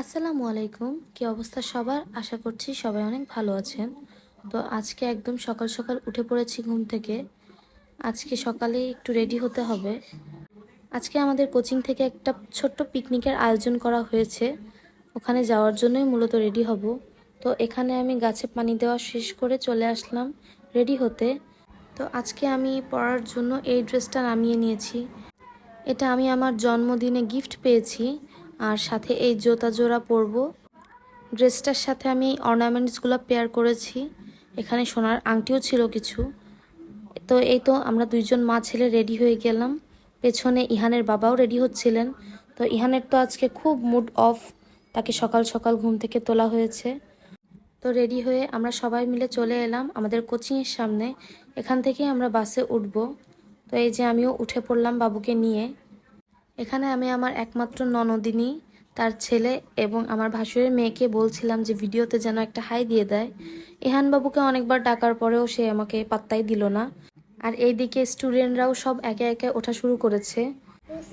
আসসালামু আলাইকুম। কি অবস্থা সবার? আশা করছি সবাই অনেক ভালো আছেন। তো আজকে একদম সকাল সকাল উঠে পড়েছি ঘুম থেকে। আজকে সকালে একটু রেডি হতে হবে। আজকে আমাদের কোচিং থেকে একটা ছোট্ট পিকনিকের আয়োজন করা হয়েছে। ওখানে যাওয়ার জন্যই মূলত রেডি হব। তো এখানে আমি গাছে পানি দেওয়া শেষ করে চলে আসলাম রেডি হতে। তো আজকে আমি পরার জন্য এই ড্রেসটা নামিয়ে নিয়েছি। এটা আমি আমার জন্মদিনে গিফট পেয়েছি। আর সাথে এই জুতা জোড়া পরবো। ড্রেসটার সাথে আমি অর্নামেন্টসগুলো পেয়ার করেছি। এখানে সোনার আংটিও ছিল কিছু। তো এই তো আমরা দুইজন মা ছেলে রেডি হয়ে গেলাম। পেছনে ইহানের বাবাও রেডি হচ্ছিলেন। তো ইহানের তো আজকে খুব মুড অফ, তাকে সকাল সকাল ঘুম থেকে তোলা হয়েছে। তো রেডি হয়ে আমরা সবাই মিলে চলে এলাম আমাদের কোচিংয়ের সামনে। এখান থেকে আমরা বাসে উঠব। তো এই যে আমিও উঠে পড়লাম বাবুকে নিয়ে। এখানে আমি আমার একমাত্র ননদিনী, তার ছেলে এবং আমার ভাসুরের মেয়েকে বলছিলাম যে ভিডিওতে যেন একটা হাই দিয়ে দেয়। ইহান বাবুকে অনেকবার ডাকার পরেও সে আমাকে পাত্তাই দিল না। আর এইদিকে স্টুডেন্টরাও সব একে একে ওঠা শুরু করেছে।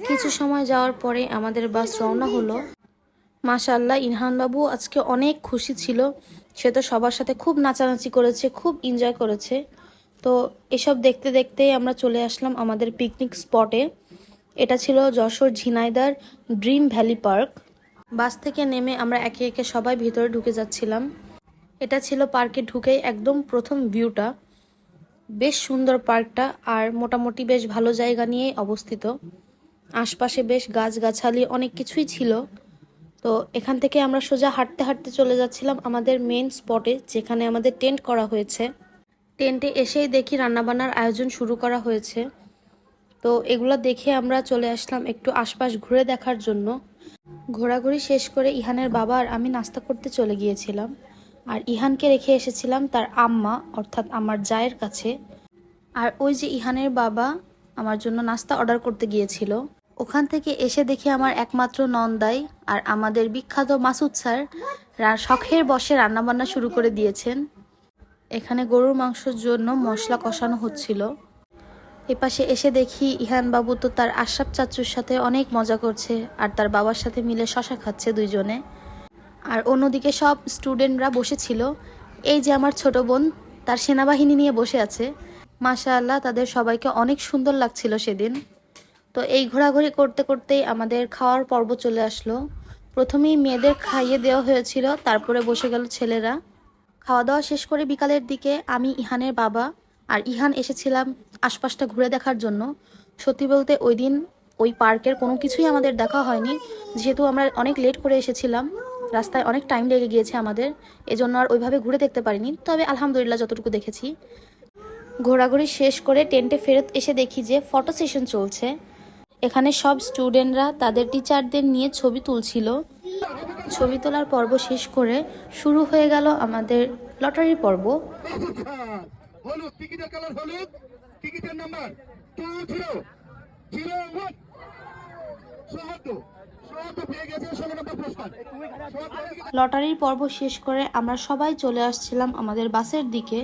কিছু সময় যাওয়ার পরে আমাদের বাস রওনা হলো। মাশাআল্লাহ, ইরহান বাবু আজকে অনেক খুশি ছিল। সে তো সবার সাথে খুব নাচানাচি করেছে, খুব এনজয় করেছে। তো এসব দেখতে দেখতেই আমরা চলে আসলাম আমাদের পিকনিক স্পটে। এটা ছিল যশোর ঝিনাইদার ড্রিম ভ্যালি পার্ক। বাস থেকে নেমে আমরা একে একে সবাই ভিতরে ঢুকে যাচ্ছিলাম। এটা ছিল পার্কে ঢুকেই একদম প্রথম ভিউটা। বেশ সুন্দর পার্কটা, আর মোটামুটি বেশ ভালো জায়গা নিয়েই অবস্থিত। আশপাশে বেশ গাছগাছালি অনেক কিছুই ছিল। তো এখান থেকে আমরা সোজা হাঁটতে হাঁটতে চলে যাচ্ছিলাম আমাদের মেন স্পটে, যেখানে আমাদের টেন্ট করা হয়েছে। টেন্টে এসেই দেখি রান্নাবান্নার আয়োজন শুরু করা হয়েছে। তো এগুলো দেখে আমরা চলে আসলাম একটু আশপাশ ঘুরে দেখার জন্য। ঘোরাঘুরি শেষ করে ইহানের বাবা আর আমি নাস্তা করতে চলে গিয়েছিলাম। আর ইহানকে রেখে এসেছিলাম তার আম্মা অর্থাৎ আমার জায়ের কাছে। আর ওই যে ইহানের বাবা আমার জন্য নাস্তা অর্ডার করতে গিয়েছিল। ওখান থেকে এসে দেখি আমার একমাত্র নন্দাই আর আমাদের বিখ্যাত মাসুদ স্যার শখের বসে রান্নাবান্না শুরু করে দিয়েছেন। এখানে গরুর মাংসের জন্য মশলা কষানো হচ্ছিল। এপাশে এসে দেখি ইহান বাবু তো তার আশরাফ চাচুর সাথে অনেক মজা করছে, আর তার বাবার সাথে মিলে শশা খাচ্ছে দুইজনে। আর অন্যদিকে সব স্টুডেন্টরা বসেছিল। এই যে আমার ছোট বোন, তার সেনাবাহিনী নিয়ে বসে আছে। মাশাআল্লাহ, তাদের সবাইকে অনেক সুন্দর লাগছিল সেদিন। তো এই ঘোরাঘুরি করতে করতেই আমাদের খাওয়ার পর্ব চলে আসলো। প্রথমেই মেয়েদের খাইয়ে দেওয়া হয়েছিল, তারপরে বসে গেল ছেলেরা। খাওয়া দাওয়া শেষ করে বিকালের দিকে আমি, ইহানের বাবা আর ইহান এসেছিলাম আশপাশটা ঘুরে দেখার জন্য। সত্যি বলতে ওই দিন ওই পার্কের কোনো কিছুই আমাদের দেখা হয়নি, যেহেতু আমরা অনেক লেট করে এসেছিলাম। রাস্তায় অনেক টাইম লেগে গিয়েছে আমাদের, এজন্য আর ওইভাবে ঘুরে দেখতে পারিনি। তবে আলহামদুলিল্লাহ যতটুকু দেখেছি। ঘোরাঘুরি শেষ করে টেন্টে ফেরত এসে দেখি যে ফটো সেশন চলছে। এখানে সব স্টুডেন্টরা তাদের টিচারদের নিয়ে ছবি তুলছিল। ছবি তোলার পর্ব শেষ করে শুরু হয়ে গেল আমাদের লটারি পর্ব। হলুদ টিকিটের কালার হলুদ, টিকিটের নাম্বার 2001 পেয়ে গেছে 16 নম্বর পুরস্কার। লটারির পর্ব শেষ করে আমরা সবাই চলে আসছিলাম আমাদের বাসের দিকে।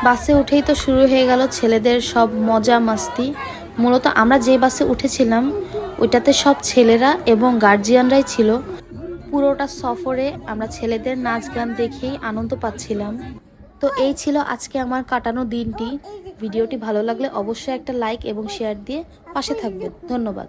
বাসে উঠেই তো শুরু হয়ে গেল ছেলেদের সব মজা মাস্তি। মূলত আমরা যে বাসে উঠেছিলাম ওইটাতে সব ছেলেরা এবং গার্জিয়ানরাই ছিল। পুরোটা সফরে আমরা ছেলেদের নাচ গান দেখেই আনন্দ পাচ্ছিলাম। তো এই ছিল আজকে আমার কাটানো দিনটি। ভিডিওটি ভালো লাগলে অবশ্যই একটা লাইক এবং শেয়ার দিয়ে পাশে থাকবেন। ধন্যবাদ।